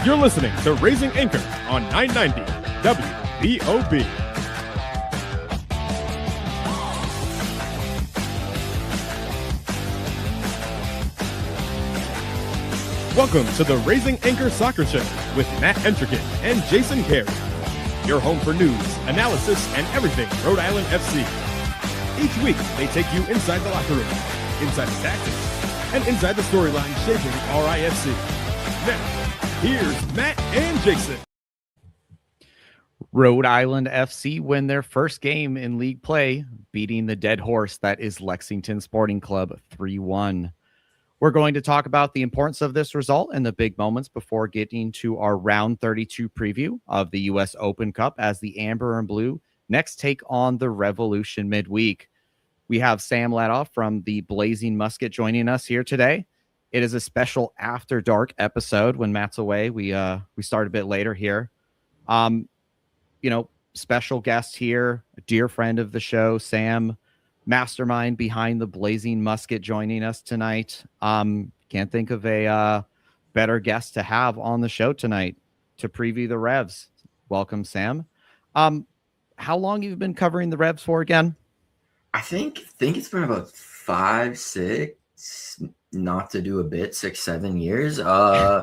You're listening to Raising Anchor on 990 WBOB. Welcome to the Raising Anchor Soccer Show with Matt Entrikin and Jason Carey. Your home for news, analysis, and everything Rhode Island FC. Each week, they take you inside the locker room, inside the tactics, and inside the storyline shaping RIFC. Now, here's Matt and Jason. Rhode Island FC win their first game in league play, beating the dead horse that is Lexington Sporting Club 3-1. We're going to talk about the importance of this result and the big moments before getting to our round 32 preview of the US Open Cup as the Amber and Blue next take on the Revolution midweek. We have Sam Lattoff from the Blazing Musket joining us here today. It is a special after dark episode when Matt's away. We start a bit later here. Special guest here, a dear friend of the show, Sam, mastermind behind the Blazing Musket, joining us tonight. Can't think of a better guest to have on the show tonight to preview the Revs. Welcome, Sam. How long have you been covering the Revs for again? I think it's been about 5, 6, not to do a bit, 6, 7 years. I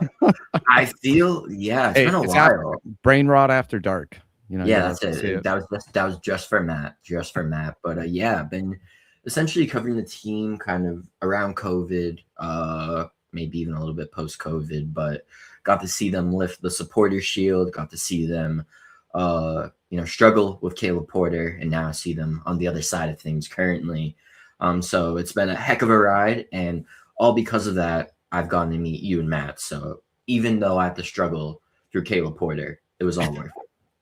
feel, it's been a while. Brain rot after dark. That's it. That was just for Matt. But I've been essentially covering the team kind of around COVID, maybe even a little bit post COVID, but got to see them lift the supporter shield, got to see them struggle with Caleb Porter, and now I see them on the other side of things currently. So it's been a heck of a ride, and all because of that, I've gotten to meet you and Matt. So even though I had to struggle through Caleb Porter, it was all worth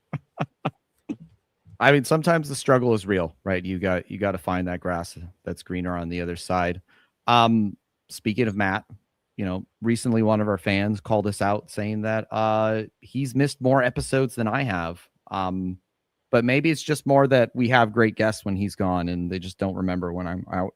it. I mean, sometimes the struggle is real, right? You got to find that grass that's greener on the other side. Speaking of Matt, recently one of our fans called us out saying that he's missed more episodes than I have. But maybe it's just more that we have great guests when he's gone and they just don't remember when I'm out.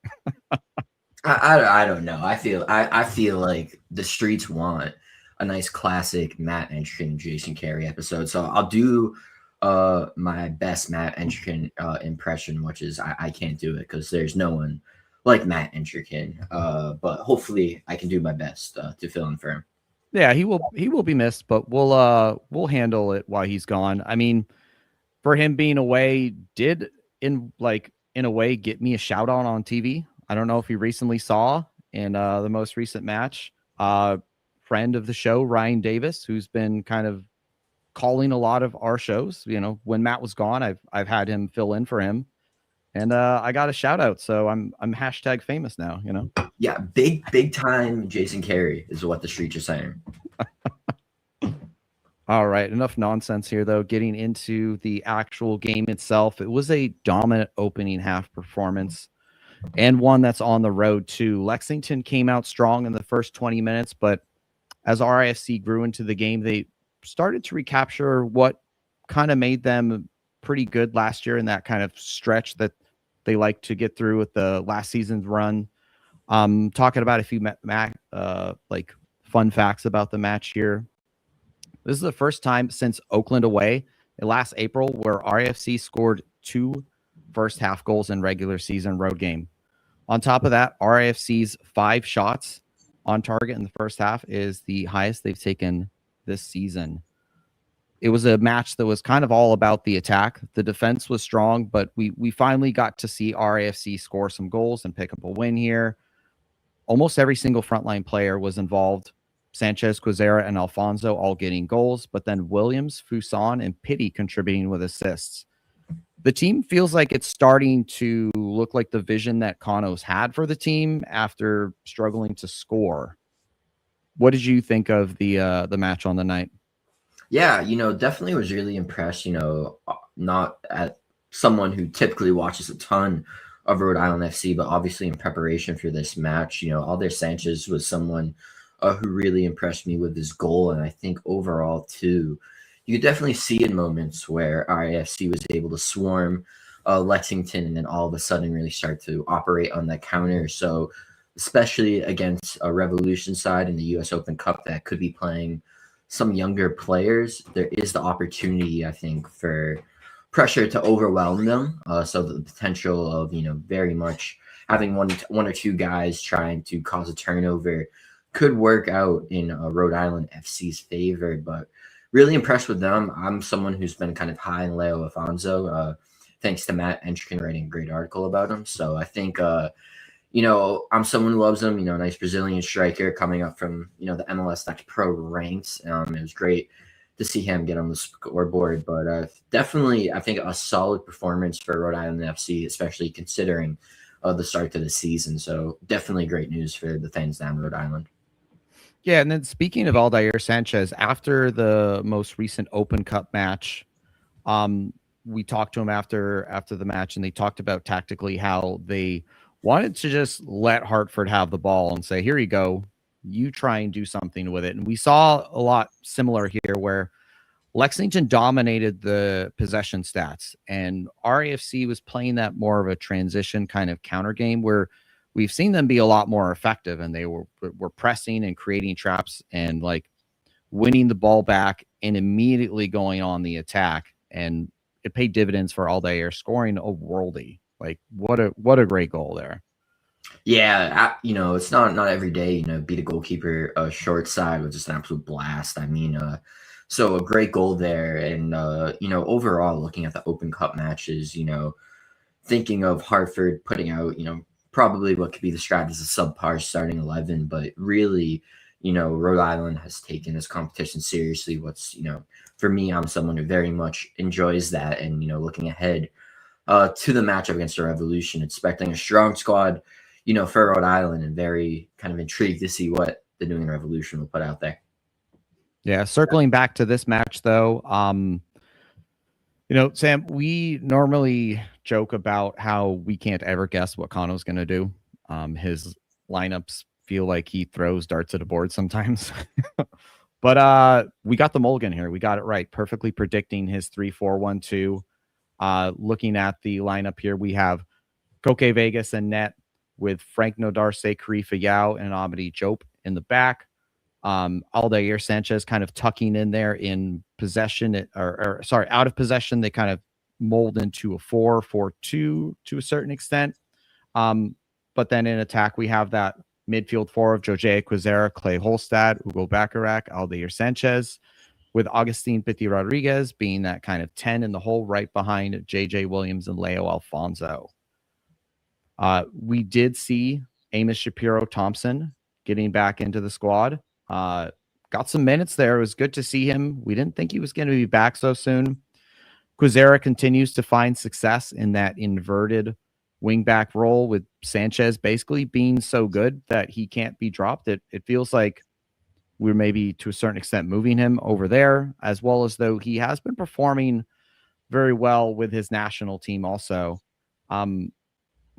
I don't know. I feel like the streets want a nice classic Matt Entrikin and Jason Carey episode. So I'll do my best Matt Entrikin impression, which is I can't do it because there's no one like Matt Entrikin. But hopefully I can do my best to fill in for him. Yeah, he will be missed, but we'll handle it while he's gone. I mean, for him being away did in a way get me a shout out on TV. I don't know if you recently saw in the most recent match, friend of the show, Ryan Davis, who's been kind of calling a lot of our shows. When Matt was gone, I've had him fill in for him, and I got a shout out. So I'm hashtag famous now. Yeah, big time Jason Carey is what the streets are saying. All right, enough nonsense here though. Getting into the actual game itself, it was a dominant opening half performance, and one that's on the road too. Lexington came out strong in the first 20 minutes, but as RIFC grew into the game, they started to recapture what kind of made them pretty good last year in that kind of stretch that they like to get through with the last season's run. Talking about a few fun facts about the match here. This is the first time since Oakland away in last April where RIFC scored 2 first half goals in regular season road game. On top of that, RIFC's 5 shots on target in the first half is the highest they've taken this season. It was a match that was kind of all about the attack. The defense was strong, but we finally got to see RIFC score some goals and pick up a win here. Almost every single frontline player was involved. Sanchez, Quizera, and Alfonso all getting goals, but then Williams, Fuson, and Pitti contributing with assists. The team feels like it's starting to look like the vision that Cano's had for the team after struggling to score. What did you think of the match on the night? Yeah, definitely was really impressed, not at someone who typically watches a ton of Rhode Island FC, but obviously in preparation for this match, Alder Sanchez was someone who really impressed me with his goal. And I think overall, too, you could definitely see in moments where RIFC was able to swarm Lexington and then all of a sudden really start to operate on that counter. So especially against a Revolution side in the US Open Cup that could be playing some younger players, there is the opportunity, I think, for pressure to overwhelm them. So the potential of, very much having one or two guys trying to cause a turnover could work out in Rhode Island FC's favor. But really impressed with them. I'm someone who's been kind of high in Leo Afonso, thanks to Matt Entrican writing a great article about him. So I think, I'm someone who loves him, nice Brazilian striker coming up from, the MLS.pro ranks. It was great to see him get on the scoreboard, but definitely, I think a solid performance for Rhode Island FC, especially considering the start to the season. So definitely great news for the fans down in Rhode Island. Yeah, and then speaking of Aldair Sanchez, after the most recent Open Cup match, we talked to him after the match, and they talked about tactically how they wanted to just let Hartford have the ball and say, here you go, you try and do something with it. And we saw a lot similar here where Lexington dominated the possession stats, and RAFC was playing that more of a transition kind of counter game where we've seen them be a lot more effective, and they were pressing and creating traps and like winning the ball back and immediately going on the attack. And it paid dividends for Aldair, scoring a worldie. Like what a great goal there. Yeah, it's not every day, beat a goalkeeper short side with just an absolute blast. I mean, so a great goal there. And, overall, looking at the Open Cup matches, thinking of Hartford putting out, probably what could be described as a subpar starting 11, but really, Rhode Island has taken this competition seriously. For me, I'm someone who very much enjoys that. And, looking ahead to the matchup against the Revolution, expecting a strong squad, for Rhode Island, and very kind of intrigued to see what the New England Revolution will put out there. Yeah, circling back to this match, though, Sam, we normally joke about how we can't ever guess what Kano's going to do. His lineups feel like he throws darts at a board sometimes. But we got the mulligan here. We got it right, perfectly predicting his 3-4-1-2. Looking at the lineup here, we have Koke Vegas and net with Frank Nodarse, Karifa Yao, and Amity Jope in the back. Aldair Sanchez kind of tucking in there in possession, out of possession. They kind of mold into a 4-4-2 to a certain extent. But then in attack, we have that midfield four of Jose Quizera, Clay Holstad, Hugo Bacharach, Aldair Sanchez, with Augustine Pitti Rodriguez being that kind of 10 in the hole right behind JJ Williams and Leo Alfonso. We did see Amos Shapiro Thompson getting back into the squad. Got some minutes there. It was good to see him. We didn't think he was going to be back so soon. Quizera continues to find success in that inverted wingback role, with Sanchez basically being so good that he can't be dropped. It feels like we're maybe to a certain extent moving him over there, as well as though he has been performing very well with his national team also.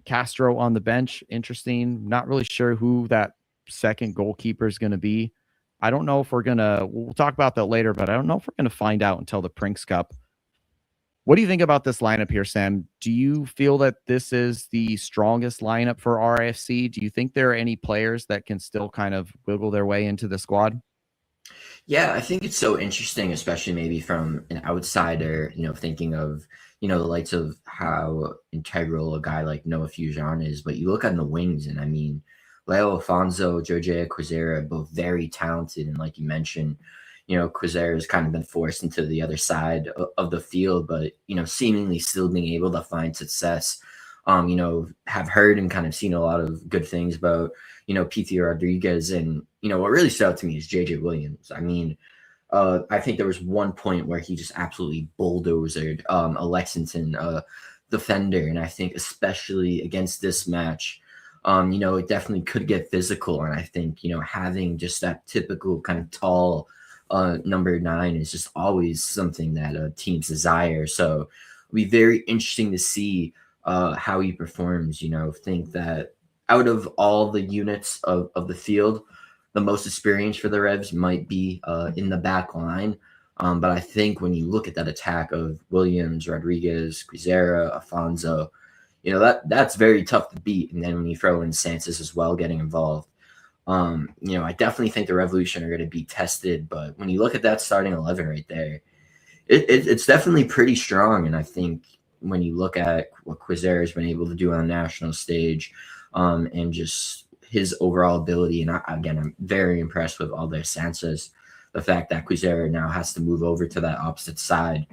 Castro on the bench, interesting. Not really sure who that second goalkeeper is going to be. I don't know if we'll talk about that later, but I don't know if we're going to find out until the Prinks Cup. What do you think about this lineup here, Sam? Do you feel that this is the strongest lineup for RFC? Do you think there are any players that can still kind of wiggle their way into the squad? Yeah, I think it's so interesting, especially maybe from an outsider, thinking of, the likes of how integral a guy like Noah Fujan is. But you look on the wings, and I mean, Leo Alfonso, Jose Quizera, both very talented. And like you mentioned, Quizera has kind of been forced into the other side of the field, but, seemingly still being able to find success. Have heard and kind of seen a lot of good things about, P.T. Rodriguez. And, what really stood out to me is J.J. Williams. I mean, I think there was one point where he just absolutely bulldozed a Lexington defender. And I think especially against this match, it definitely could get physical. And I think, having just that typical kind of tall number 9 is just always something that teams desire. So it'll be very interesting to see how he performs. Think that out of all the units of the field, the most experience for the Revs might be in the back line. But I think when you look at that attack of Williams, Rodriguez, Quizera, Afonso, that's very tough to beat. And then when you throw in Sanchez as well getting involved, I definitely think the Revolution are going to be tested, but when you look at that starting 11 right there, it's definitely pretty strong. And I think when you look at what Quizera has been able to do on a national stage, and just his overall ability, and I'm very impressed with Alder Sanchez. The fact that Quizera now has to move over to that opposite side,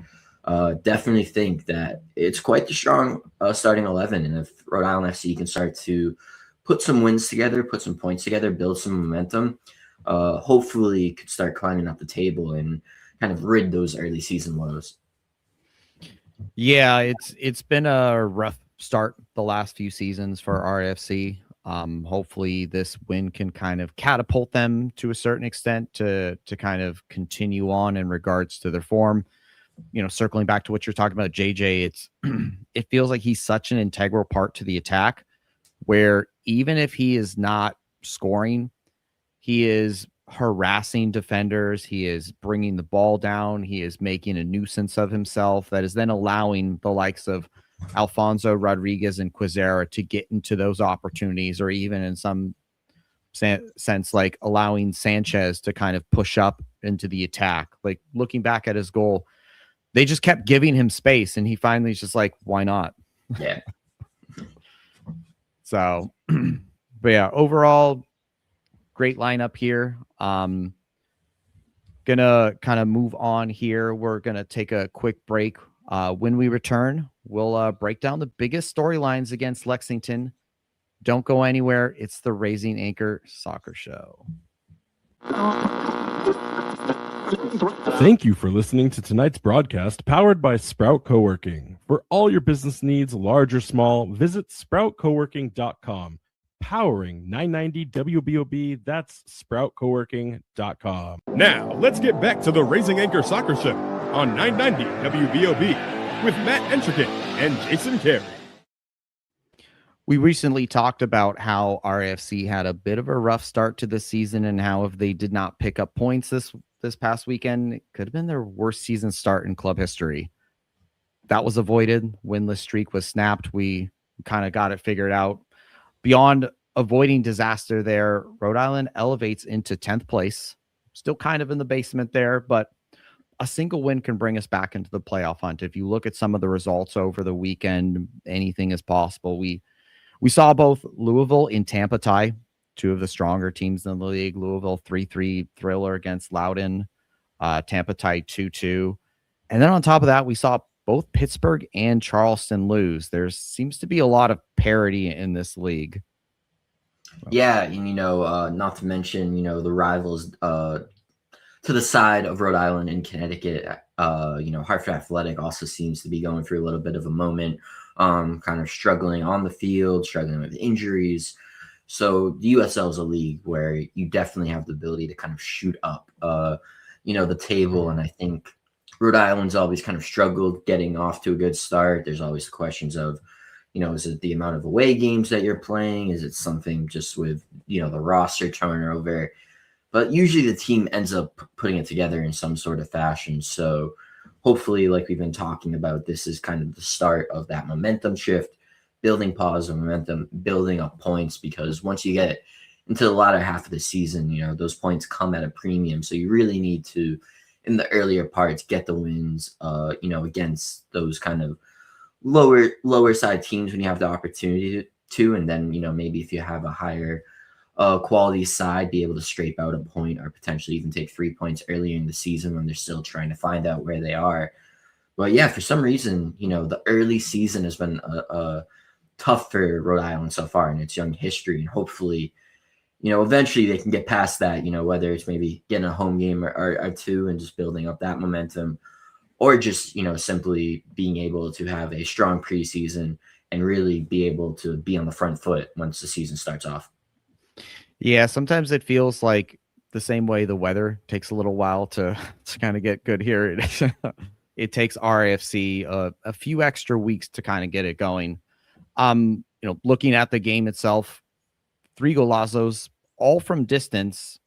definitely think that it's quite the strong starting 11. And if Rhode Island FC can start to put some wins together, put some points together, build some momentum, hopefully could start climbing up the table and kind of rid those early season lows. Yeah, it's been a rough start the last few seasons for RFC. Hopefully this win can kind of catapult them to a certain extent to kind of continue on in regards to their form. Circling back to what you're talking about, JJ, it feels like he's such an integral part to the attack, where even if he is not scoring, he is harassing defenders. He is bringing the ball down. He is making a nuisance of himself that is then allowing the likes of Alfonso Rodriguez and Quizera to get into those opportunities, or even in some sense, like allowing Sanchez to kind of push up into the attack. Like looking back at his goal, they just kept giving him space, and he finally is just like, why not? Yeah. So, but yeah, overall, great lineup here. Gonna kind of move on here. We're gonna take a quick break. When we return, we'll break down the biggest storylines against Lexington. Don't go anywhere. It's the Raising Anchor Soccer Show. Thank you for listening to tonight's broadcast, powered by Sprout Coworking. For all your business needs, large or small, visit sproutcoworking.com. Powering 990 WBOB, that's sproutcoworking.com. Now, let's get back to the Raising Anchor Soccer Show on 990 WBOB with Matt Entricket and Jason Carey. We recently talked about how RFC had a bit of a rough start to the season, and how if they did not pick up points this past weekend, it could have been their worst season start in club history. That was avoided. Winless streak was snapped. We kind of got it figured out. Beyond avoiding disaster there, Rhode Island elevates into 10th place. Still kind of in the basement there, but a single win can bring us back into the playoff hunt. If you look at some of the results over the weekend, anything is possible. We saw both Louisville and Tampa tie, two of the stronger teams in the league. Louisville 3-3 thriller against Loudoun. Tampa tied 2-2. And then on top of that, we saw both Pittsburgh and Charleston lose. There seems to be a lot of parity in this league. Yeah, and not to mention, the rivals to the side of Rhode Island and Connecticut. Hartford Athletic also seems to be going through a little bit of a moment, kind of struggling on the field, struggling with injuries. So the USL is a league where you definitely have the ability to kind of shoot up, the table. And I think Rhode Island's always kind of struggled getting off to a good start. There's always the questions of, is it the amount of away games that you're playing? Is it something just with, the roster turnover? But usually the team ends up putting it together in some sort of fashion. So hopefully, like we've been talking about, this is kind of the start of that momentum shift, building positive momentum, building up points, because once you get into the latter half of the season, those points come at a premium. So you really need to, in the earlier parts, get the wins, against those kind of lower side teams when you have the opportunity to, and then, maybe if you have a higher quality side, be able to scrape out a point or potentially even take 3 points earlier in the season when they're still trying to find out where they are. But yeah, for some reason, the early season has been tough for Rhode Island so far in its young history, and hopefully, eventually they can get past that, whether it's maybe getting a home game or two and just building up that momentum, or just, simply being able to have a strong preseason and really be able to be on the front foot once the season starts off. Yeah, sometimes it feels like the same way the weather takes a little while to kind of get good here. It takes RFC a few extra weeks to kind of get it going. Looking at the game itself, 3 golazos, all from distance,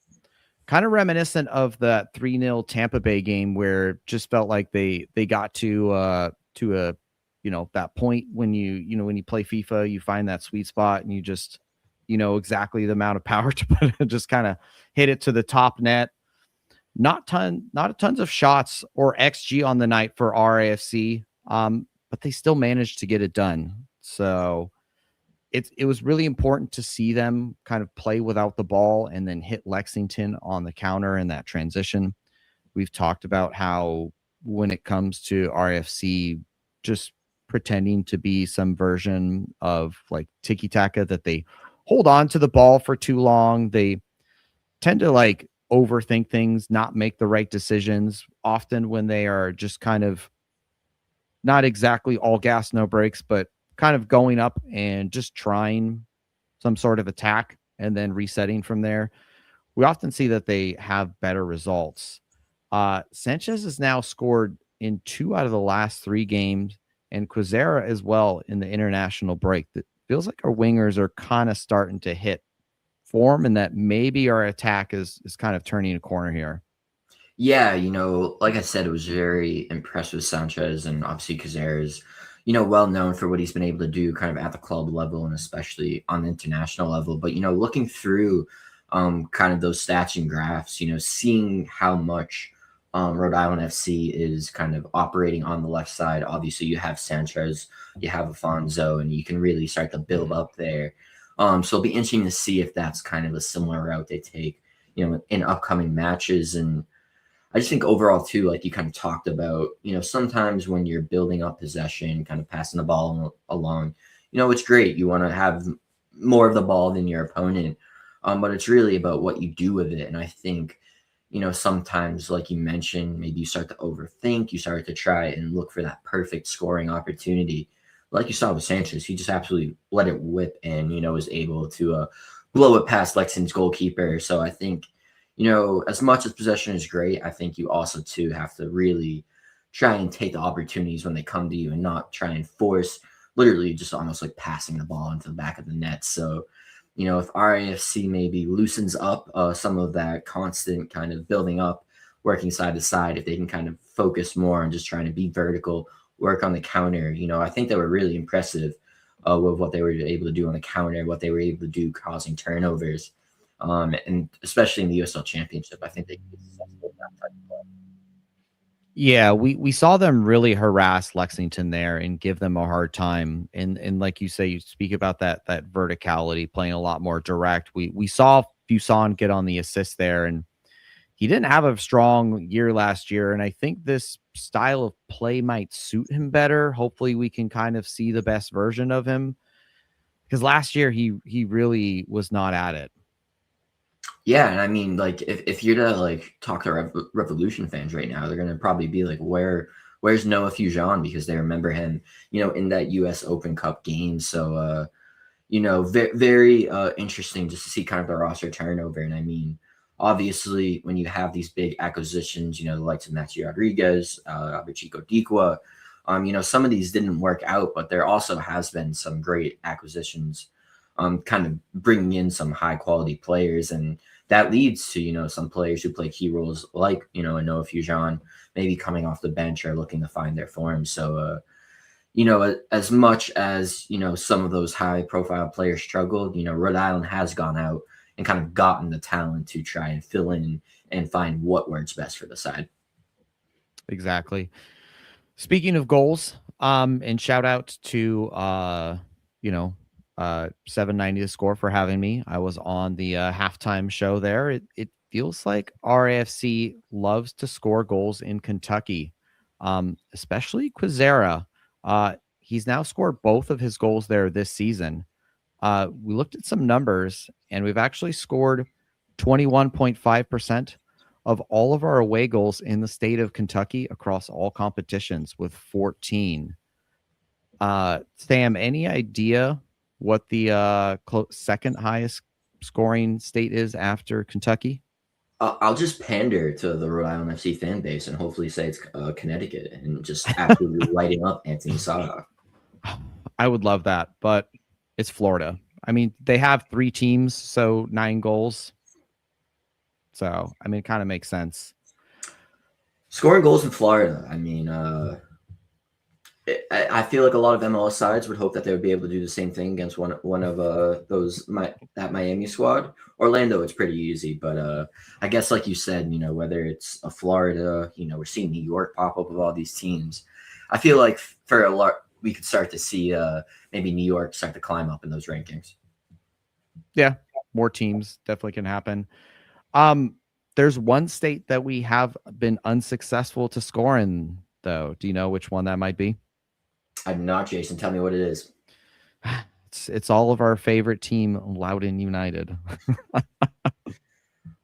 kind of reminiscent of the 3-0 Tampa Bay game, where it just felt like they got to a that point when you play FIFA, you find that sweet spot and you just exactly the amount of power to put it, just kind of hit it to the top net. Not tons of shots or XG on the night for RAFC, but they still managed to get it done. So it was really important to see them kind of play without the ball and then hit Lexington on the counter in that transition. We've talked about how when it comes to RFC, just pretending to be some version of like tiki-taka, that they hold on to the ball for too long. They tend to like overthink things, not make the right decisions often when they are just kind of not exactly all gas, no brakes, but kind of going up and just trying some sort of attack and then resetting from there. We often see that they have better results. Sanchez has now scored in 2 out of the last 3 games, and Quizera as well in the international break. That feels like our wingers are kind of starting to hit form, and that maybe our attack is kind of turning a corner here. Yeah, like I said, it was very impressive with Sanchez, and obviously Quizera is, well known for what he's been able to do kind of at the club level and especially on the international level. But, looking through kind of those stats and graphs, seeing how much Rhode Island FC is kind of operating on the left side. Obviously, you have Sanchez, you have Afonso, and you can really start to build up there. So it'll be interesting to see if that's kind of a similar route they take, in upcoming matches. And I just think overall too, like you kind of talked about, sometimes when you're building up possession, kind of passing the ball along, it's great. You want to have more of the ball than your opponent. But it's really about what you do with it. And I think, sometimes, like you mentioned, maybe you start to overthink, you start to try and look for that perfect scoring opportunity. Like you saw with Sanchez, he just absolutely let it whip and, was able to blow it past Lexington's goalkeeper. So I think, as much as possession is great, I think you also too have to really try and take the opportunities when they come to you and not try and force literally just almost like passing the ball into the back of the net. So, if RAFC maybe loosens up some of that constant kind of building up, working side to side, if they can kind of focus more on just trying to be vertical, work on the counter, I think they were really impressive with what they were able to do on the counter, what they were able to do causing turnovers. And especially in the USL Championship, I think they can be successful in that type of play. Yeah, we saw them really harass Lexington there and give them a hard time. And like you say, you speak about that verticality, playing a lot more direct. We saw Fuson get on the assist there, and he didn't have a strong year last year. And I think this style of play might suit him better. Hopefully we can kind of see the best version of him, because last year he really was not at it. Yeah, and I mean, like, if you're to like talk to Revolution fans right now, they're gonna probably be like, "Where's Noah Fujon?" Because they remember him, in that U.S. Open Cup game. So, very interesting just to see kind of the roster turnover. And I mean, obviously, when you have these big acquisitions, the likes of Maxi Rodriguez, Chico Dikwa, some of these didn't work out, but there also has been some great acquisitions, kind of bringing in some high quality players, and that leads to, some players who play key roles like, a Noah Fujon, maybe coming off the bench or looking to find their form. So, as much as, some of those high profile players struggled, Rhode Island has gone out and kind of gotten the talent to try and fill in and find what works best for the side. Exactly. Speaking of goals, and shout out to, 790 The Score for having me. I was on the halftime show there. It feels like RAFC loves to score goals in Kentucky, especially Quizera. He's now scored both of his goals there this season. We looked at some numbers, and we've actually scored 21.5% of all of our away goals in the state of Kentucky across all competitions, with 14. Sam, any idea what the second highest scoring state is after Kentucky? I'll just pander to the Rhode Island FC fan base and hopefully say it's Connecticut and just absolutely lighting up Anthony Lattoff. I would love that, but it's Florida. I mean, they have 3 teams, so 9 goals. So, I mean, it kind of makes sense. Scoring goals in Florida. I mean, I feel like a lot of MLS sides would hope that they would be able to do the same thing against one of that Miami squad. Orlando, it's pretty easy, but I guess like you said, whether it's a Florida, we're seeing New York pop up with all these teams. I feel like for a lot, we could start to see maybe New York start to climb up in those rankings. Yeah, more teams definitely can happen. There's one state that we have been unsuccessful to score in, though. Do you know which one that might be? I'm not, Jason. Tell me what it is. It's all of our favorite team, Loudoun United.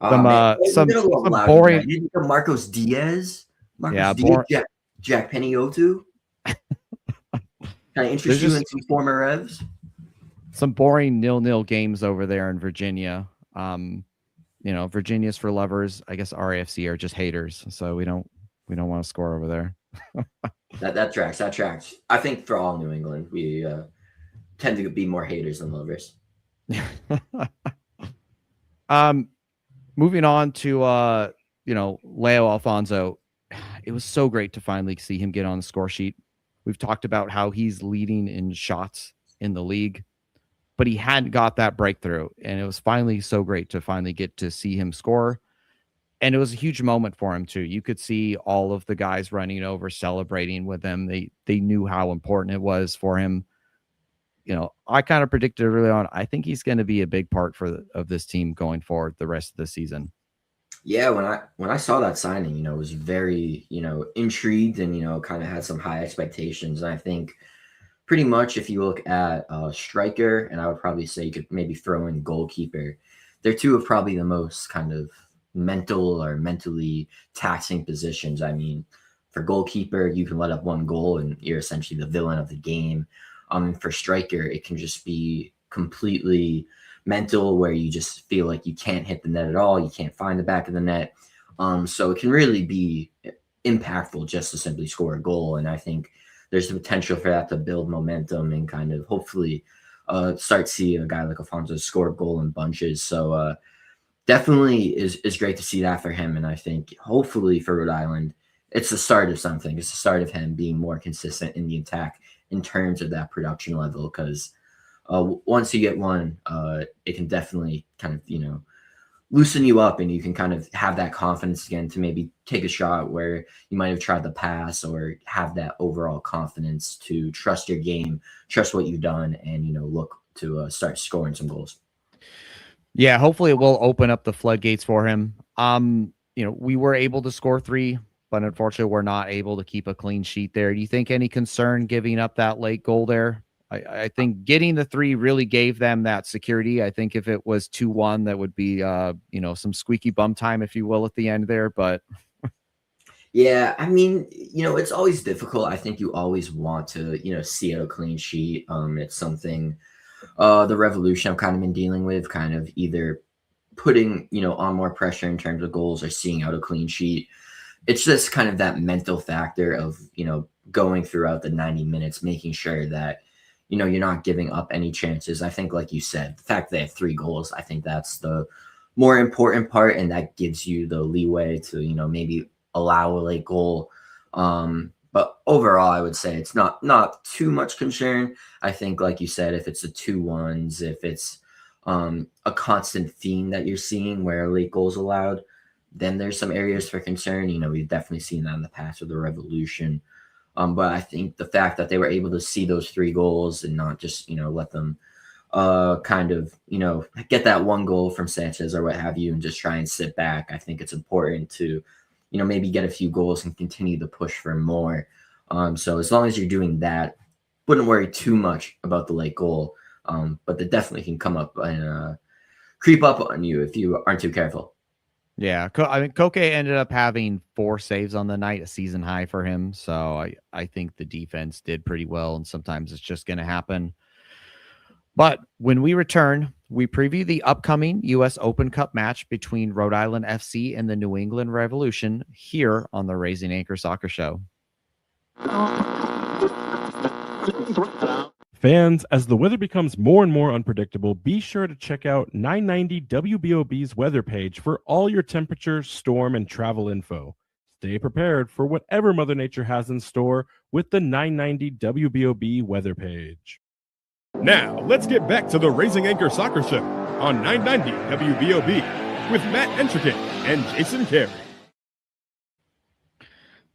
Some boring. Marcos Diaz. Jack Peniotu. Can I interest you in some former Revs? Some boring 0-0 games over there in Virginia. Virginia's for lovers. I guess RAFC are just haters, so we don't want to score over there. That tracks. I think for all New England, we tend to be more haters than lovers. Moving on to Leo Alfonso. It was so great to finally see him get on the score sheet. We've talked about how he's leading in shots in the league, but he hadn't got that breakthrough, and it was finally so great to finally get to see him score. And it was a huge moment for him too. You could see all of the guys running over, celebrating with him. They knew how important it was for him. I kind of predicted early on, I think he's going to be a big part of this team going forward the rest of the season. Yeah, when I saw that signing, was very, intrigued and, kind of had some high expectations. And I think pretty much if you look at striker, and I would probably say you could maybe throw in goalkeeper, they're two of probably the most kind of mentally taxing positions. I mean, for goalkeeper, you can let up one goal and you're essentially the villain of the game. For striker, it can just be completely mental, where you just feel like you can't hit the net at all. You can't find the back of the net. So it can really be impactful just to simply score a goal. And I think there's the potential for that to build momentum and kind of hopefully start seeing a guy like Alfonso score a goal in bunches. So definitely is great to see that for him. And I think hopefully for Rhode Island, it's the start of something. It's the start of him being more consistent in the attack in terms of that production level. Because once you get one, it can definitely kind of, loosen you up, and you can kind of have that confidence again to maybe take a shot where you might have tried the pass, or have that overall confidence to trust your game, trust what you've done, and, look to start scoring some goals. Yeah, hopefully it will open up the floodgates for him. We were able to score 3, but unfortunately we're not able to keep a clean sheet there. Do you think any concern giving up that late goal there? I think getting the 3 really gave them that security. I think if it was 2-1, that would be, some squeaky bum time, if you will, at the end there. But yeah, I mean, it's always difficult. I think you always want to, see out a clean sheet. It's something the Revolution I've kind of been dealing with, kind of either putting, on more pressure in terms of goals or seeing out a clean sheet. It's just kind of that mental factor of, going throughout the 90 minutes, making sure that, you're not giving up any chances. I think, like you said, the fact that they have 3 goals, I think that's the more important part, and that gives you the leeway to, maybe allow a late goal. But overall, I would say it's not too much concern. I think, like you said, if it's the 2-1s, if it's a constant theme that you're seeing where a late goal is allowed, then there's some areas for concern. We've definitely seen that in the past with the Revolution. But I think the fact that they were able to see those 3 goals and not just, let them kind of, get that 1 goal from Sanchez or what have you and just try and sit back, I think it's important to, maybe get a few goals and continue to push for more. So as long as you're doing that, wouldn't worry too much about the late goal. But they definitely can come up and creep up on you if you aren't too careful. Yeah, Koke ended up having 4 saves on the night, a season high for him. So I think the defense did pretty well, and sometimes it's just going to happen. But when we return, we preview the upcoming U.S. Open Cup match between Rhode Island FC and the New England Revolution here on the Raising Anchor Soccer Show. Fans, as the weather becomes more and more unpredictable, be sure to check out 990 WBOB's weather page for all your temperature, storm, and travel info. Stay prepared for whatever Mother Nature has in store with the 990 WBOB weather page. Now, let's get back to the Raising Anchor Soccer Show on 990 WBOB with Matt Entrican and Jason Carey.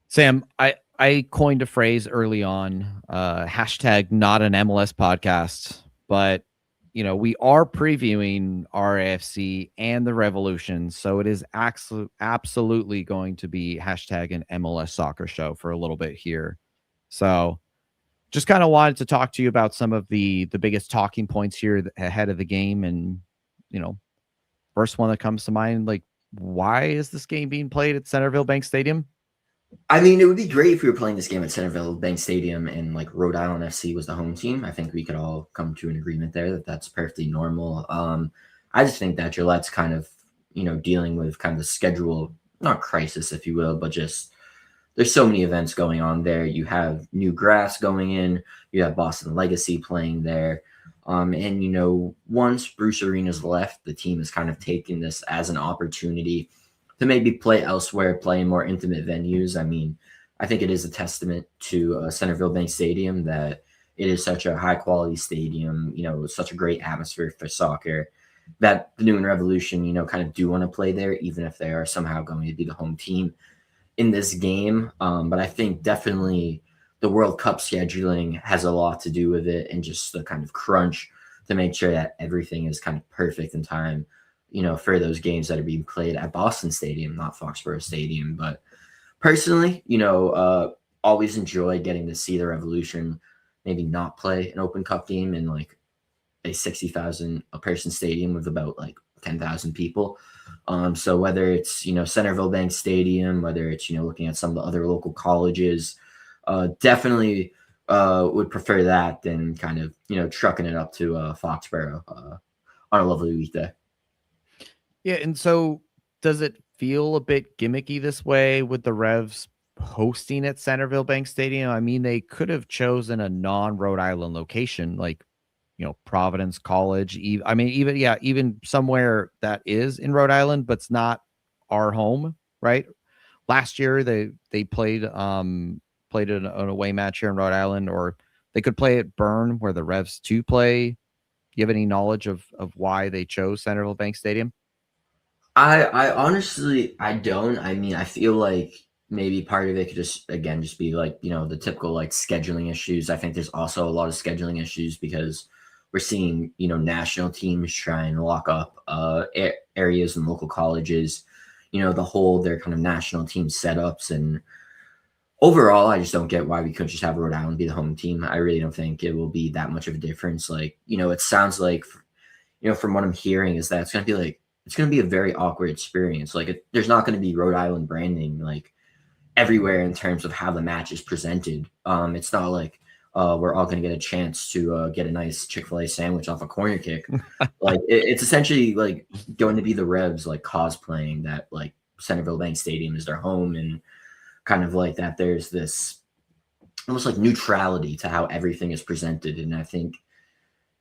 Sam, I coined a phrase early on, hashtag not an MLS podcast, but we are previewing RAFC and the Revolution, so it is absolutely going to be hashtag an MLS soccer show for a little bit here. So just kind of wanted to talk to you about some of the biggest talking points here ahead of the game. And, first one that comes to mind, like, why is this game being played at Centerville Bank Stadium? I mean, it would be great if we were playing this game at Centerville Bank Stadium and like Rhode Island FC was the home team. I think we could all come to an agreement there that that's perfectly normal. I just think that Gillette's kind of, dealing with kind of the schedule, not crisis, if you will, but just there's so many events going on there. You have new grass going in, you have Boston Legacy playing there. And, once Bruce Arena's left, the team has kind of taken this as an opportunity to maybe play elsewhere, play in more intimate venues. I mean, I think it is a testament to Centerville Bank Stadium that it is such a high-quality stadium, such a great atmosphere for soccer, that the New England Revolution, kind of do want to play there, even if they are somehow going to be the home team in this game. But I think definitely the World Cup scheduling has a lot to do with it, and just the kind of crunch to make sure that everything is kind of perfect in time, for those games that are being played at Boston Stadium, not Foxborough Stadium. But personally, always enjoy getting to see the Revolution maybe not play an Open Cup game in like a 60,000 a person stadium with about like 10,000 people. So whether it's, Centerville Bank Stadium, whether it's, looking at some of the other local colleges, definitely would prefer that than kind of, trucking it up to Foxborough on a lovely weekday. Yeah, and so does it feel a bit gimmicky this way with the Revs hosting at Centerville Bank Stadium? I mean, they could have chosen a non-Rhode Island location, like, Providence College. Even somewhere that is in Rhode Island, but it's not our home, right? Last year, they played an away match here in Rhode Island, or they could play at Bern, where the Revs to play. Do you have any knowledge of why they chose Centerville Bank Stadium? I honestly, I don't. I mean, I feel like maybe part of it could just be like, the typical like scheduling issues. I think there's also a lot of scheduling issues because we're seeing, national teams try and lock up areas and local colleges, the whole their kind of national team setups. And overall, I just don't get why we couldn't just have Rhode Island be the home team. I really don't think it will be that much of a difference. Like, it sounds like, from what I'm hearing is that it's going to be a very awkward experience. Like, there's not going to be Rhode Island branding like everywhere in terms of how the match is presented. It's not like we're all going to get a chance to get a nice Chick-fil-A sandwich off a corner kick. Like it's essentially like going to be the Revs like cosplaying that like Centerville Bank Stadium is their home, and kind of like that there's this almost like neutrality to how everything is presented. And I think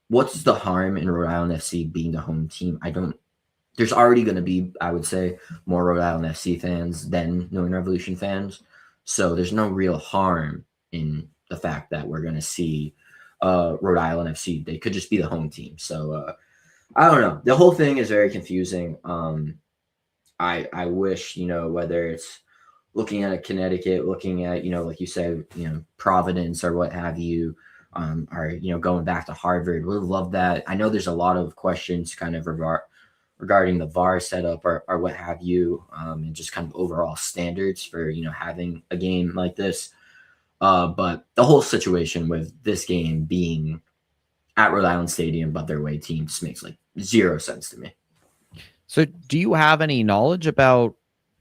what's the harm in Rhode Island FC being the home team? There's already going to be, I would say, more Rhode Island FC fans than New England Revolution fans. So there's no real harm in the fact that we're going to see Rhode Island FC. They could just be the home team. So I don't know. The whole thing is very confusing. I wish, whether it's looking at Connecticut, looking at, like you said, Providence or what have you, or, going back to Harvard, would have loved that. I know there's a lot of questions kind of regarding the VAR setup or what have you, and just kind of overall standards for, having a game like this. But the whole situation with this game being at Rhode Island Stadium, but their away team, just makes like zero sense to me. So do you have any knowledge about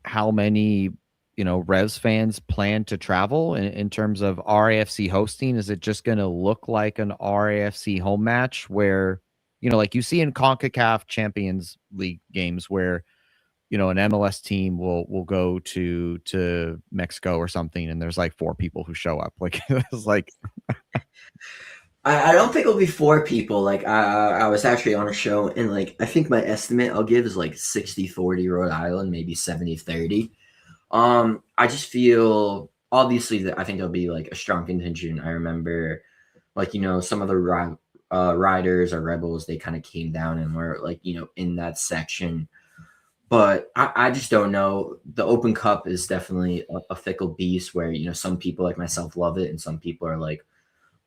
how many, Revs fans plan to travel in terms of RAFC hosting? Is it just going to look like an RAFC home match where, like you see in CONCACAF Champions League games where, an MLS team will go to Mexico or something, and there's like 4 people who show up. Like it's like I don't think it'll be 4 people. Like I was actually on a show, and like I think my estimate I'll give is like 60-40 Rhode Island, maybe 70-30. I just feel obviously, I think there'll be like a strong contingent. I remember, like, some of the Riders or Rebels, they kind of came down and were like, in that section. But I just don't know. The Open Cup is definitely a fickle beast where, some people like myself love it and some people are like,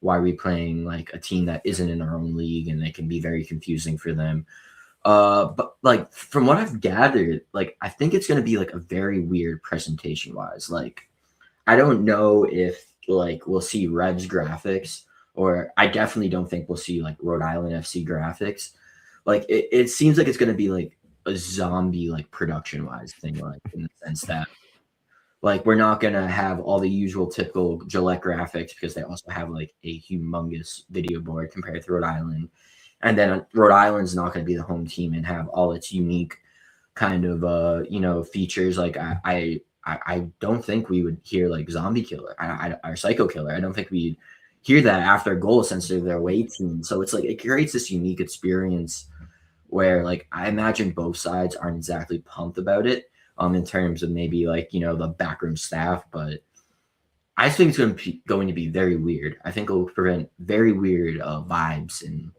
why are we playing like a team that isn't in our own league? And it can be very confusing for them. But like from what I've gathered, like I think it's gonna be like a very weird presentation wise. Like I don't know if like we'll see Revs graphics, or I definitely don't think we'll see like Rhode Island FC graphics. Like it seems like it's gonna be like a zombie like production wise thing, like in the sense that like we're not gonna have all the usual typical Gillette graphics because they also have like a humongous video board compared to Rhode Island. And then Rhode Island's not going to be the home team and have all its unique kind of features. Like I don't think we would hear like Zombie Killer or Psycho Killer. I don't think we'd hear that after a goal since they're their away team. So it's like it creates this unique experience where like I imagine both sides aren't exactly pumped about it in terms of maybe like the backroom staff, but I think it's going to be very weird. I think it will prevent very weird vibes and.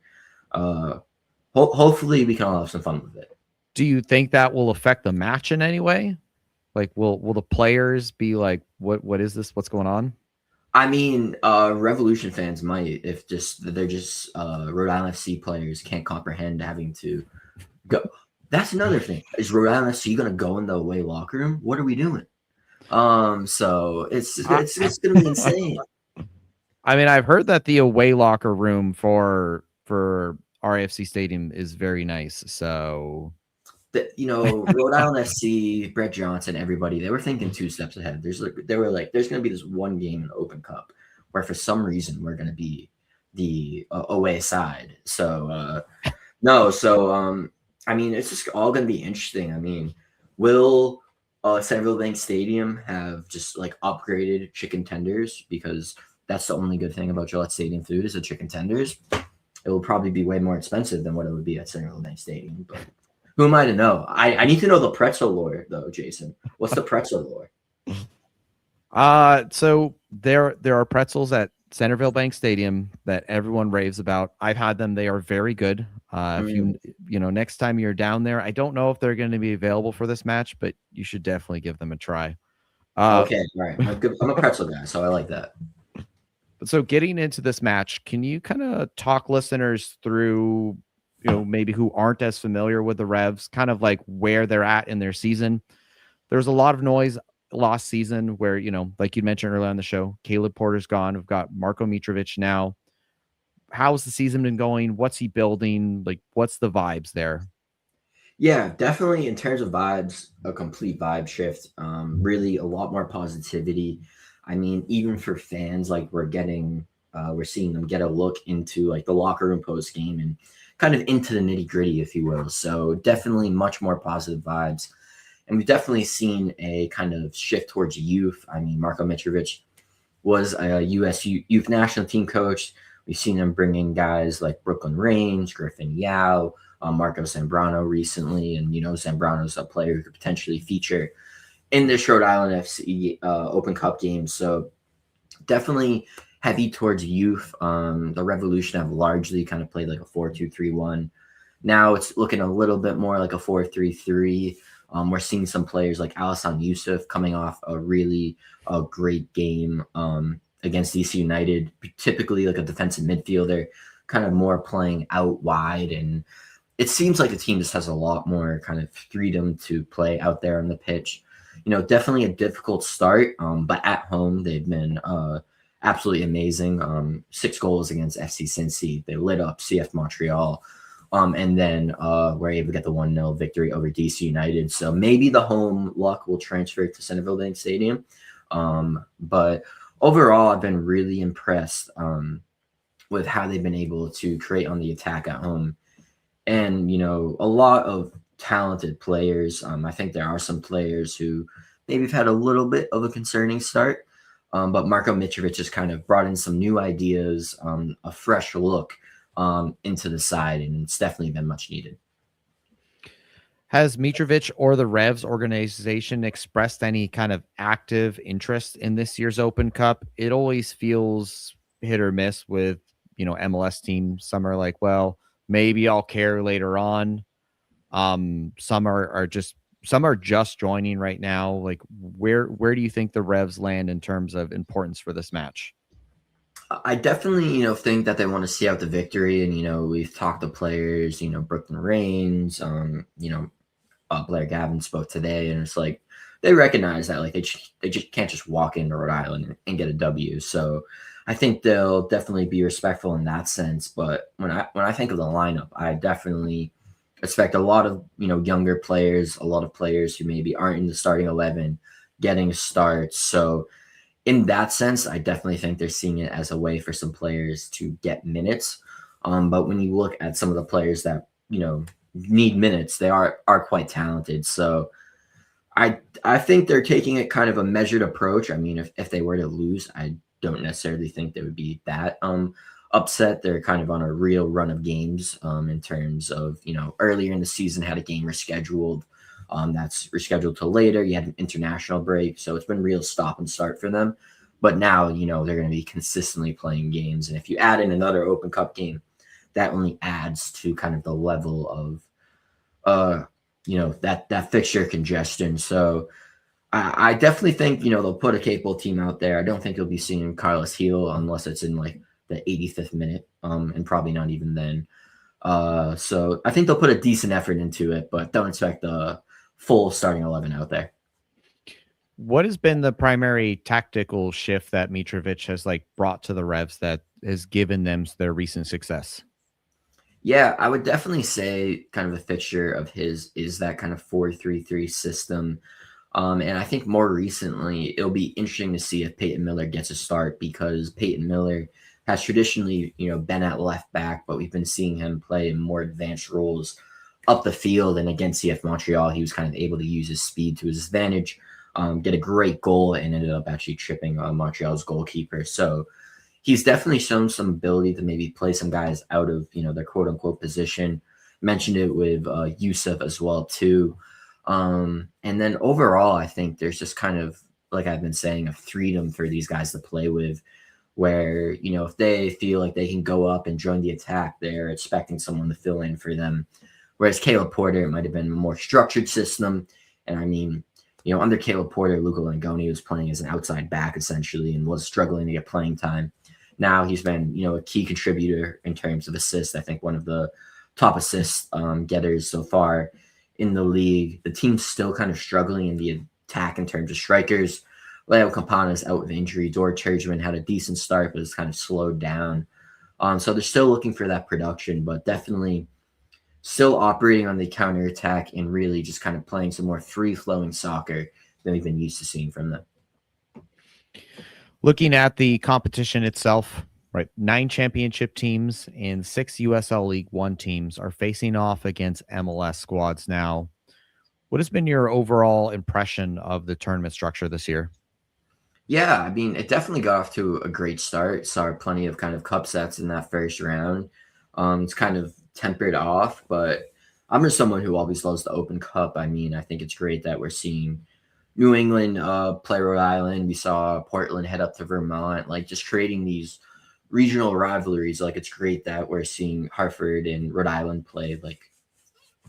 Hopefully we can all have some fun with it. Do you think that will affect the match in any way? Like, will the players be like, what is this? What's going on? I mean, Revolution fans might, if they're just Rhode Island FC players can't comprehend having to go. That's another thing. Is Rhode Island FC going to go in the away locker room? What are we doing? So it's going to be insane. I mean, I've heard that the away locker room for RAFC Stadium is very nice. So, Rhode Island FC, Brett Johnson, everybody, they were thinking 2 steps ahead. There's going to be this one game in the Open Cup where for some reason we're going to be the away side. So, I mean, it's just all going to be interesting. I mean, will Centerville Bank Stadium have just like upgraded chicken tenders? Because that's the only good thing about Gillette Stadium food is the chicken tenders. It will probably be way more expensive than what it would be at Centerville Bank Stadium. But who am I to know? I need to know the pretzel lore, though, Jason. What's the pretzel lore? So there are pretzels at Centerville Bank Stadium that everyone raves about. I've had them. They are very good. If you next time you're down there, I don't know if they're going to be available for this match, but you should definitely give them a try. Okay, all right. I'm a pretzel guy, so I like that. So getting into this match, can you kind of talk listeners through, maybe who aren't as familiar with the Revs, kind of like where they're at in their season? There's a lot of noise last season where, like you mentioned earlier on the show, Caleb Porter's gone. We've got Marko Mitrovic now. How's the season been going? What's he building? Like, what's the vibes there? Yeah, definitely in terms of vibes, a complete vibe shift. Really a lot more positivity. I mean, even for fans, like we're seeing them get a look into like the locker room post game and kind of into the nitty gritty, if you will. So definitely much more positive vibes. And we've definitely seen a kind of shift towards youth. I mean, Marko Mitrovic was a U.S. youth national team coach. We've seen him bring in guys like Brooklyn Range, Griffin Yao, Marco Zambrano recently. And, Zambrano's a player who could potentially feature in this Rhode Island FC Open Cup game. So definitely heavy towards youth. The Revolution have largely kind of played like a 4-2-3-1. Now it's looking a little bit more like a 4-3-3. We're seeing some players like Alisson Yusuf coming off a really great game against DC United, typically like a defensive midfielder, kind of more playing out wide. And it seems like the team just has a lot more kind of freedom to play out there on the pitch. Definitely a difficult start, but at home they've been absolutely amazing. 6 goals against FC Cincy. They lit up CF Montreal. And then we're able to get the 1-0 victory over DC United. So maybe the home luck will transfer to Centerville Bank Stadium. But overall, I've been really impressed with how they've been able to create on the attack at home. And, a lot of talented players. I think there are some players who maybe have had a little bit of a concerning start. But Marko Mitrovic has kind of brought in some new ideas, a fresh look into the side, and it's definitely been much needed. Has Mitrovic or the Revs organization expressed any kind of active interest in this year's Open Cup? It always feels hit or miss with, MLS teams. Some are like, well, maybe I'll care later on. Some are just joining right now. Like, where do you think the Revs land in terms of importance for this match? I definitely, think that they want to see out the victory. And, we've talked to players, Brooklyn Reigns, Blair Gavin spoke today, and it's like they recognize that like they just can't just walk into Rhode Island and get a W. So I think they'll definitely be respectful in that sense. But when I think of the lineup, I definitely expect a lot of younger players, a lot of players who maybe aren't in the starting 11 getting starts. So in that sense, I definitely think they're seeing it as a way for some players to get minutes. But when you look at some of the players that need minutes, they are quite talented. So I think they're taking it kind of a measured approach. I mean, if they were to lose, I don't necessarily think they would be that upset. They're kind of on a real run of games in terms of, earlier in the season had a game rescheduled. That's rescheduled to later. You had an international break. So it's been real stop and start for them. But now, they're going to be consistently playing games. And if you add in another Open Cup game, that only adds to kind of the level of, that fixture congestion. So I definitely think, they'll put a capable team out there. I don't think you'll be seeing Carlos Heel unless it's in like the 85th minute, and probably not even then. So I think they'll put a decent effort into it, but don't expect the full starting 11 out there. What has been the primary tactical shift that Mitrovic has brought to the Revs that has given them their recent success? Yeah, I would definitely say kind of a fixture of his is that kind of 4-3-3 system. And I think more recently, it'll be interesting to see if Peyton Miller gets a start, because Peyton Miller has traditionally, been at left back, but we've been seeing him play in more advanced roles up the field. And against CF Montreal, he was kind of able to use his speed to his advantage, get a great goal, and ended up actually tripping Montreal's goalkeeper. So he's definitely shown some ability to maybe play some guys out of, their quote unquote position. Mentioned it with USOC as well too. And then overall, I think there's just kind of, like I've been saying, a freedom for these guys to play with, where, if they feel like they can go up and join the attack, they're expecting someone to fill in for them. Whereas Caleb Porter, it might have been a more structured system. And I mean, under Caleb Porter, Luca Langoni was playing as an outside back essentially and was struggling to get playing time. Now he's been, a key contributor in terms of assists. I think one of the top assist getters so far in the league. The team's still kind of struggling in the attack in terms of strikers. Leo Campana's out with injury. Dor Turgeman had a decent start, but it's kind of slowed down. So they're still looking for that production, but definitely still operating on the counterattack and really just kind of playing some more free-flowing soccer than we've been used to seeing from them. Looking at the competition itself, right, 9 championship teams and 6 USL League One teams are facing off against MLS squads now. What has been your overall impression of the tournament structure this year? Yeah, I mean, it definitely got off to a great start. Saw plenty of kind of cup sets in that first round. It's kind of tempered off, but I'm just someone who always loves the Open Cup. I mean, I think it's great that we're seeing New England play Rhode Island. We saw Portland head up to Vermont, just creating these regional rivalries. It's great that we're seeing Hartford and Rhode Island play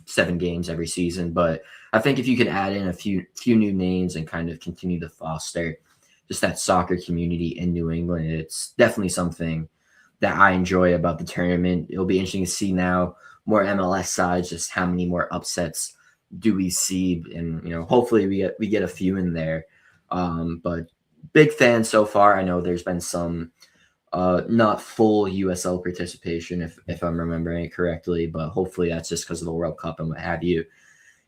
7 games every season. But I think if you can add in a few new names and kind of continue to foster just that soccer community in New England, it's definitely something that I enjoy about the tournament. It'll be interesting to see now more MLS sides, just how many more upsets do we see, and hopefully we get a few in there. But big fan so far. I know there's been some not full USL participation, if I'm remembering it correctly, but hopefully that's just because of the World Cup and what have you.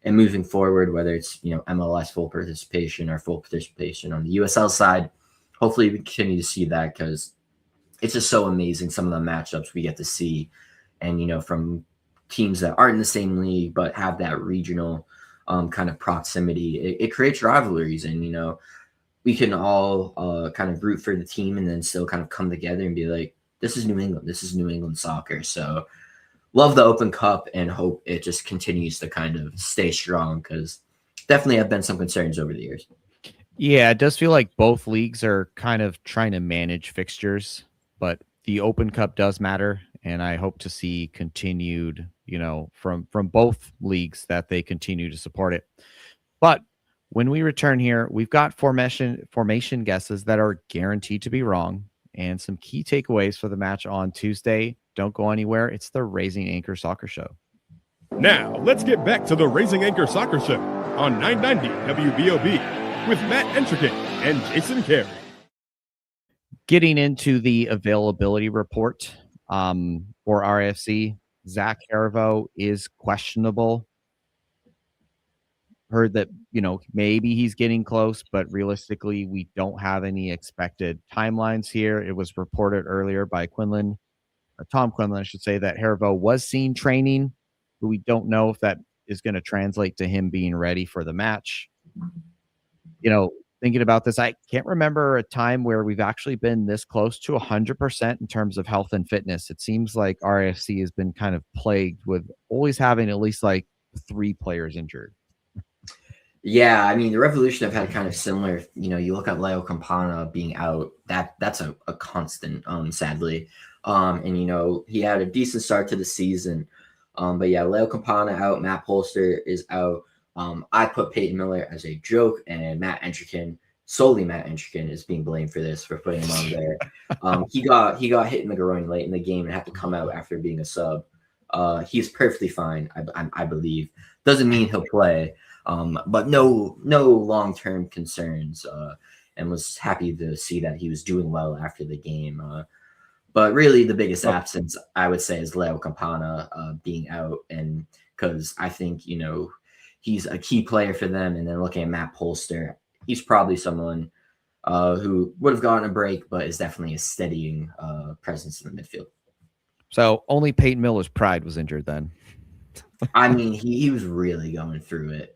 And moving forward, whether it's MLS full participation or full participation on the USL side, hopefully we continue to see that, because it's just so amazing some of the matchups we get to see, and from teams that aren't in the same league but have that regional kind of proximity. It creates rivalries, and we can all kind of root for the team and then still kind of come together and be like, this is New England. This is New England soccer. So love the Open Cup and hope it just continues to kind of stay strong, because definitely have been some concerns over the years. Yeah, it does feel like both leagues are kind of trying to manage fixtures, but the Open Cup does matter, and I hope to see continued, from both leagues, that they continue to support it. But when we return here, we've got formation guesses that are guaranteed to be wrong and some key takeaways for the match on Tuesday. Don't go anywhere. It's the Raising Anchor Soccer Show. Now, let's get back to the Raising Anchor Soccer Show on 990 WBOB with Matt Entricket and Jason Carey. Getting into the availability report for RFC, Zach Haribo is questionable. Heard that, maybe he's getting close, but realistically, we don't have any expected timelines here. It was reported earlier by Tom Quinlan, I should say, that Haribo was seen training, but we don't know if that is going to translate to him being ready for the match. Thinking about this, I can't remember a time where we've actually been this close to 100% in terms of health and fitness. It seems like RFC has been kind of plagued with always having at least like 3 players injured. Yeah, I mean, the Revolution have had kind of similar, you look at Leo Campana being out, that's a constant, sadly. And, he had a decent start to the season. But yeah, Leo Campana out, Matt Polster is out. I put Peyton Miller as a joke, and solely Matt Entricken is being blamed for this, for putting him on there. He got hit in the groin late in the game and had to come out after being a sub. He's perfectly fine, I believe. Doesn't mean he'll play. But no long-term concerns, and was happy to see that he was doing well after the game. But really the biggest absence, I would say, is Leo Campana being out, and because I think, he's a key player for them. And then looking at Matt Polster, he's probably someone who would have gotten a break, but is definitely a steadying presence in the midfield. So only Peyton Miller's pride was injured then. I mean, he was really going through it,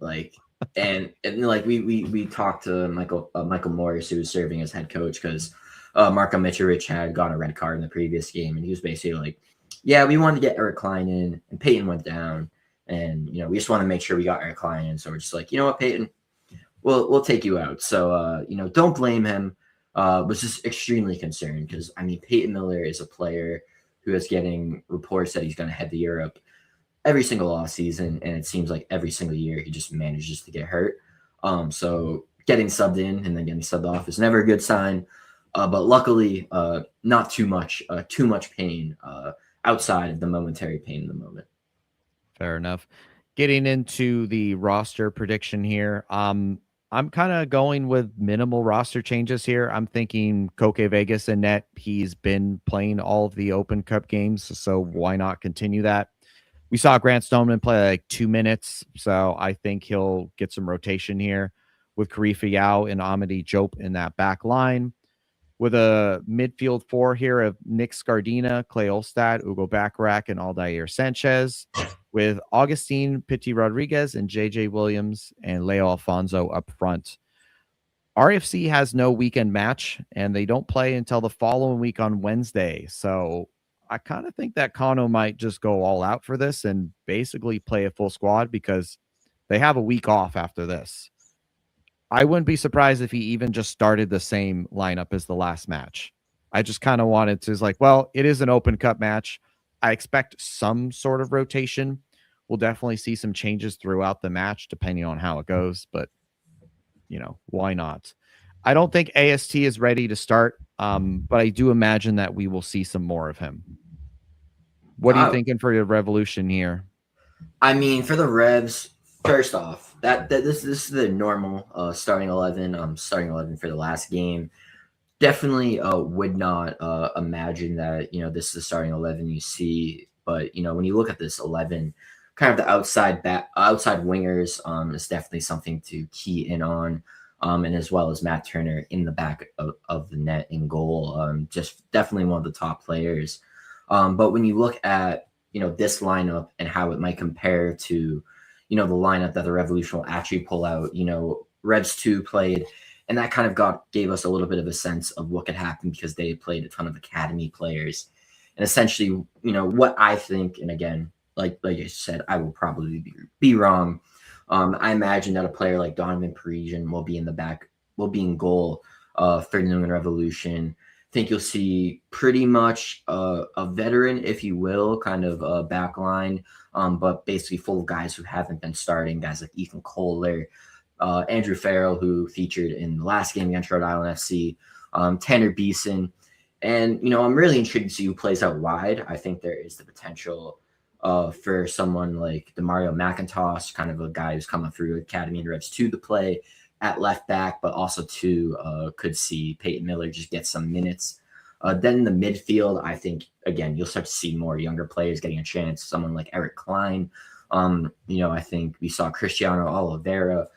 and like we talked to Michael Morris, who was serving as head coach, because Marko Mitrovic had gotten a red card in the previous game, and he was basically like, "Yeah, we wanted to get Eric Klein in, and Peyton went down, and we just want to make sure we got Eric Klein in, so we're just like, you know what, Peyton, we'll take you out." So don't blame him. Was just extremely concerned, because I mean, Peyton Miller is a player who is getting reports that he's going to head to Europe every single off season, and it seems like every single year he just manages to get hurt. So getting subbed in and then getting subbed off is never a good sign. But luckily, not too much pain outside of the momentary pain in the moment. Fair enough. Getting into the roster prediction here, I'm kind of going with minimal roster changes here. I'm thinking Koke Vegas in net. He's been playing all of the Open Cup games, so why not continue that? We saw Grant Stoneman play like 2 minutes, so I think he'll get some rotation here with Karifa Yao and Amity Jope in that back line. With a midfield 4 here of Nick Scardina, Clay Olstad, Ugo Bacharach, and Aldair Sanchez, with Augustine Pitti Rodriguez and JJ Williams and Leo Alfonso up front. RFC has no weekend match, and they don't play until the following week on Wednesday, so I kind of think that Kano might just go all out for this and basically play a full squad, because they have a week off after this. I wouldn't be surprised if he even just started the same lineup as the last match. I just kind of wanted to, it is an Open Cup match. I expect some sort of rotation. We'll definitely see some changes throughout the match depending on how it goes, but why not? I don't think AST is ready to start, but I do imagine that we will see some more of him. What are you thinking for the Revolution here? I mean, for the Revs, first off, this is the normal starting 11. Starting 11 for the last game. Definitely would not imagine that this is the starting 11 you see. But when you look at this 11, kind of the outside wingers is definitely something to key in on. And as well as Matt Turner in the back of the net in goal, just definitely one of the top players. But when you look at this lineup and how it might compare to the lineup that the Revolution will actually pull out, Revs 2 played, and that kind of gave us a little bit of a sense of what could happen, because they played a ton of academy players, And essentially, what I think, and again, like I said, I will probably be wrong. I imagine that a player like Donovan Parisian will be in goal for the New England Revolution. I think you'll see pretty much a veteran, if you will, kind of a back line, but basically full of guys who haven't been starting, guys like Ethan Kohler, Andrew Farrell, who featured in the last game against Rhode Island FC, Tanner Beeson. And, I'm really intrigued to see who plays out wide. I think there is the potential for someone like Demario McIntosh, kind of a guy who's coming through Academy and Revs 2 to play at left back, but also could see Peyton Miller just get some minutes. Then in the midfield, I think, again, you'll start to see more younger players getting a chance. Someone like Eric Klein. I think we saw Cristiano Oliveira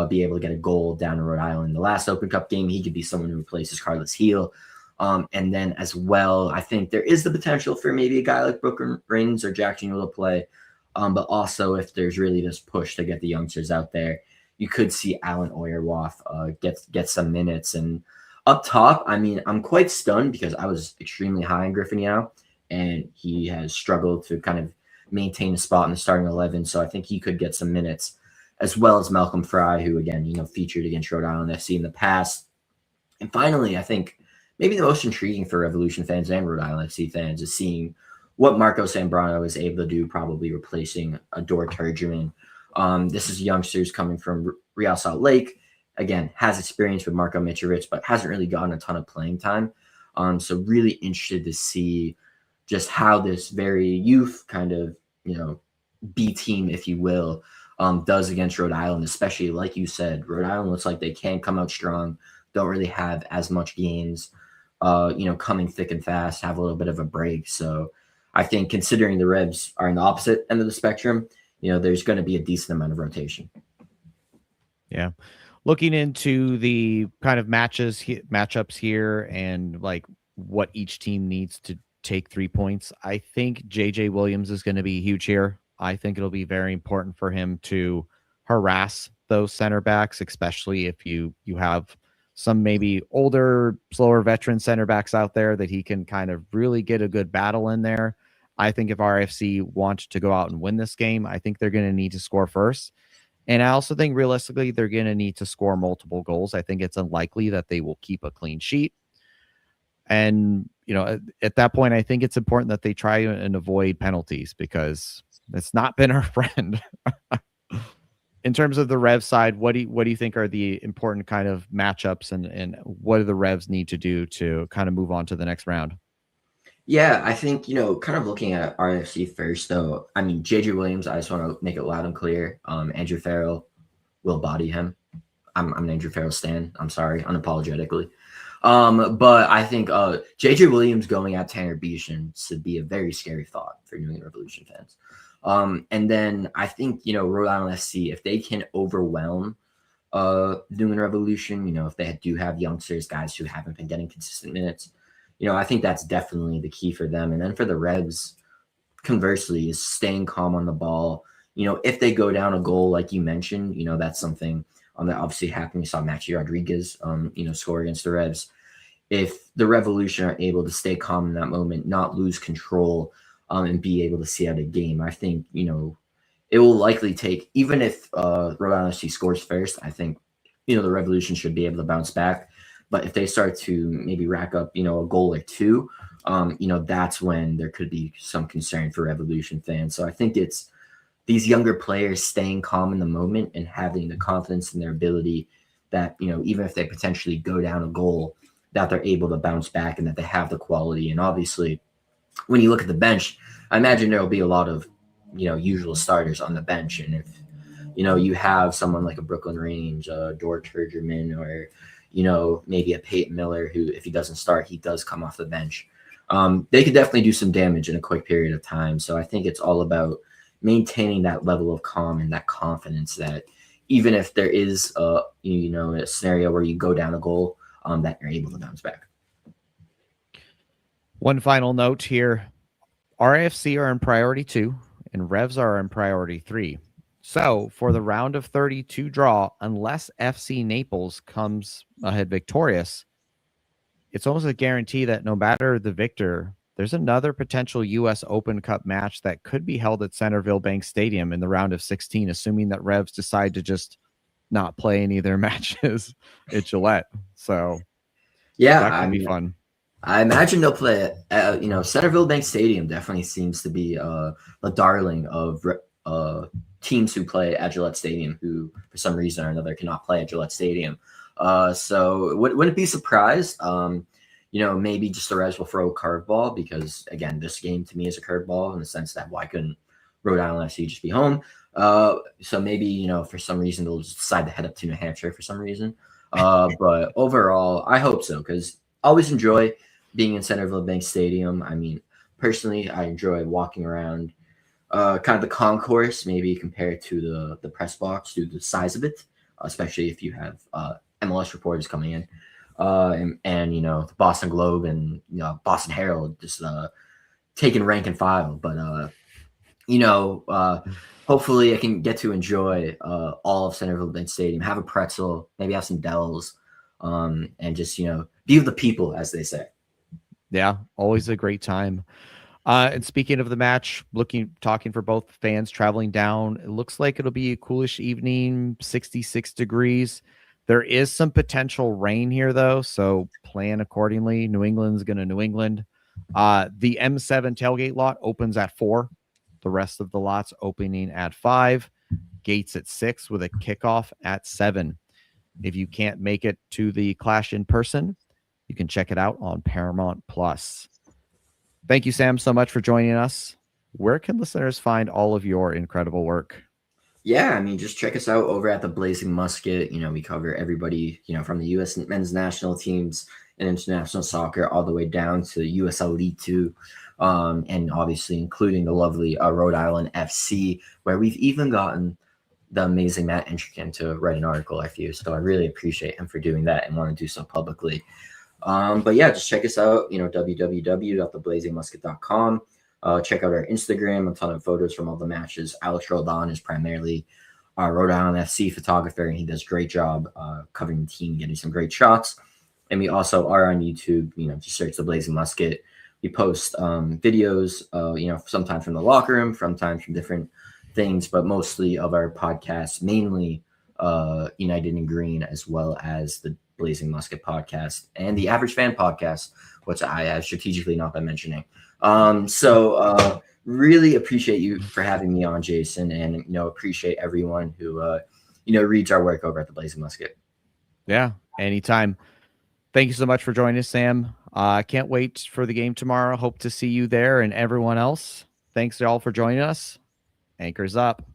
be able to get a goal down in Rhode Island in the last Open Cup game. He could be someone who replaces Carlos Heel. And then as well, I think there is the potential for maybe a guy like Brooklyn Rings or Jack Gino to play. But also, if there's really this push to get the youngsters out there, you could see Alan Oyerwath get some minutes. And up top, I mean, I'm quite stunned because I was extremely high on Griffin Yao, and he has struggled to kind of maintain a spot in the starting 11. So I think he could get some minutes, as well as Malcolm Fry, who, again, featured against Rhode Island FC in the past. And finally, I think maybe the most intriguing for Revolution fans and Rhode Island FC fans is seeing what Marco Zambrano is able to do, probably replacing Adore Turgeman. This is youngsters coming from Real Salt Lake. Again, has experience with Marco Mitrovic, but hasn't really gotten a ton of playing time. So really interested to see just how this very youth kind of, B team, if you will, does against Rhode Island, especially like you said, Rhode Island looks like they can come out strong, don't really have as much games, coming thick and fast, have a little bit of a break. So I think considering the Revs are in the opposite end of the spectrum, there's going to be a decent amount of rotation. Yeah. Looking into the kind of matchups here and like what each team needs to take 3 points, I think JJ Williams is going to be huge here. I think it'll be very important for him to harass those center backs, especially if you have some maybe older, slower veteran center backs out there that he can kind of really get a good battle in there. I think if RFC wants to go out and win this game, I think they're going to need to score first. And I also think realistically, they're going to need to score multiple goals. I think it's unlikely that they will keep a clean sheet. And, at that point, I think it's important that they try and avoid penalties because it's not been our friend. In terms of the Rev side, what do you think are the important kind of matchups and what do the Revs need to do to kind of move on to the next round? Yeah, I think, kind of looking at RFC first, though, I mean, JJ Williams, I just want to make it loud and clear. Andrew Farrell will body him. I'm an Andrew Farrell stan. I'm sorry, unapologetically. But I think JJ Williams going at Tanner Beeson should be a very scary thought for New England Revolution fans. And then I think, Rhode Island FC, if they can overwhelm New England Revolution, if they do have youngsters, guys who haven't been getting consistent minutes, I think that's definitely the key for them. And then for the Revs, conversely, is staying calm on the ball. If they go down a goal, like you mentioned, that's something that obviously happened. We saw Maxi Rodriguez, score against the Revs. If the Revolution are able to stay calm in that moment, not lose control, and be able to see out a game, I think, it will likely take, even if Rhode Island FC scores first, I think, the Revolution should be able to bounce back. But if they start to maybe rack up, a goal or two, that's when there could be some concern for Revolution fans. So I think it's these younger players staying calm in the moment and having the confidence in their ability that, even if they potentially go down a goal, that they're able to bounce back and that they have the quality. And obviously, when you look at the bench, I imagine there will be a lot of, usual starters on the bench. And if, you have someone like a Brooklyn Range, Dor Turgeman, or, maybe a Peyton Miller, who, if he doesn't start, he does come off the bench. They could definitely do some damage in a quick period of time. So I think it's all about maintaining that level of calm and that confidence that even if there is a scenario where you go down a goal, that you're able to bounce back. One final note here. RFC are in priority 2 and Revs are in priority 3. So for the round of 32 draw, unless FC Naples comes ahead victorious, it's almost a guarantee that no matter the victor, there's another potential U.S. Open Cup match that could be held at Centerville Bank Stadium in the round of 16, assuming that Revs decide to just not play any of their matches at Gillette. So yeah, that could be fun. I imagine they'll play at, Centerville Bank Stadium definitely seems to be the darling of teams who play at Gillette Stadium, who for some reason or another cannot play at Gillette Stadium. So wouldn't be surprised. Maybe just the Revs will throw a curveball because, again, this game to me is a curveball in the sense that why couldn't Rhode Island FC just be home? So maybe, for some reason they'll just decide to head up to New Hampshire for some reason. But overall, I hope so because I always enjoy being in Centerville Bank Stadium. I mean, personally, I enjoy walking around kind of the concourse, maybe compared to the press box due to the size of it, especially if you have MLS reporters coming in. And the Boston Globe and Boston Herald just taking rank and file. But hopefully I can get to enjoy all of Centerville Bank Stadium, have a pretzel, maybe have some Dells, and just be with the people, as they say. Yeah, always a great time. And speaking of the match, talking for both fans traveling down, it looks like it'll be a coolish evening, 66 degrees. There is some potential rain here, though, so plan accordingly. New England's going to New England. The M7 tailgate lot opens at 4. The rest of the lots opening at 5. Gates at 6 with a kickoff at 7. If you can't make it to the clash in person, you can check it out on Paramount Plus. Thank you, Sam, so much for joining us. Where can listeners find all of your incredible work? Yeah, I mean, just check us out over at the Blazing Musket. We cover everybody, from the U.S. men's national teams and international soccer all the way down to USL League 2, and obviously including the lovely Rhode Island FC, where we've even gotten the amazing Matt Entrican to write an article, I feel. So I really appreciate him for doing that and want to do so publicly. But yeah, just check us out, www.theblazingmusket.com. Check out our Instagram, a ton of photos from all the matches. Alex Roldan is primarily our Rhode Island FC photographer, and he does a great job covering the team, getting some great shots. And we also are on YouTube, just search the Blazing Musket. We post videos, sometimes from the locker room, sometimes from different things, but mostly of our podcast, mainly United in Green, as well as the Blazing Musket podcast and the Average Fan podcast, which I have strategically not been mentioning. So really appreciate you for having me on, Jason, and appreciate everyone who reads our work over at the Blazing Musket. Yeah, anytime. Thank you so much for joining us, Sam. Can't wait for the game tomorrow. Hope to see you there and everyone else. Thanks to all for joining us. Anchors up.